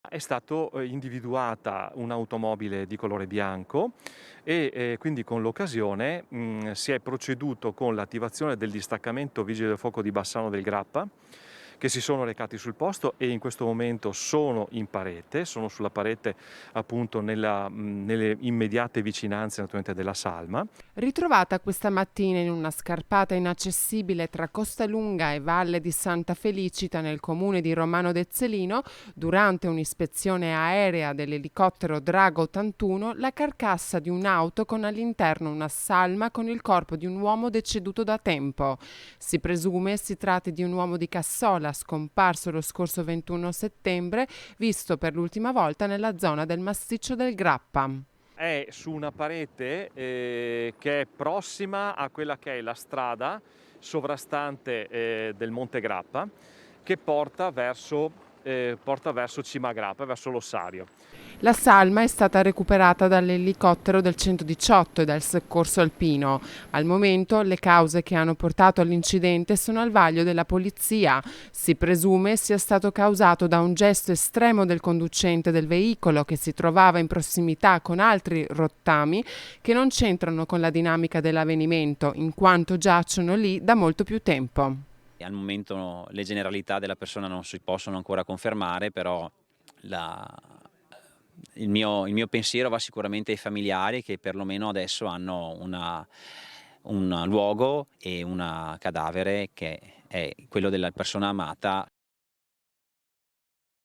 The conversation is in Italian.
È stato individuata un'automobile di colore bianco e, quindi con l'occasione, si è proceduto con l'attivazione del distaccamento Vigili del Fuoco di Bassano del Grappa, che si sono recati sul posto e in questo momento sono in parete, sono sulla parete appunto nelle immediate vicinanze naturalmente della salma. Ritrovata questa mattina in una scarpata inaccessibile tra Costalunga e Valle di Santa Felicita nel comune di Romano d'Ezzelino, durante un'ispezione aerea dell'elicottero Drago 81, la carcassa di un'auto con all'interno una salma con il corpo di un uomo deceduto da tempo. Si presume si tratti di un uomo di Cassola scomparso lo scorso 21 settembre, visto per l'ultima volta nella zona del massiccio del Grappa. È su una parete, che è prossima a quella che è la strada sovrastante, del Monte Grappa, che porta verso Cima Grappa, verso l'ossario. La salma è stata recuperata dall'elicottero del 118 e dal soccorso alpino. Al momento le cause che hanno portato all'incidente sono al vaglio della polizia. Si presume sia stato causato da un gesto estremo del conducente del veicolo che si trovava in prossimità con altri rottami che non c'entrano con la dinamica dell'avvenimento, in quanto giacciono lì da molto più tempo. Al momento le generalità della persona non si possono ancora confermare, però la il mio pensiero va sicuramente ai familiari che perlomeno adesso hanno un luogo e un cadavere che è quello della persona amata.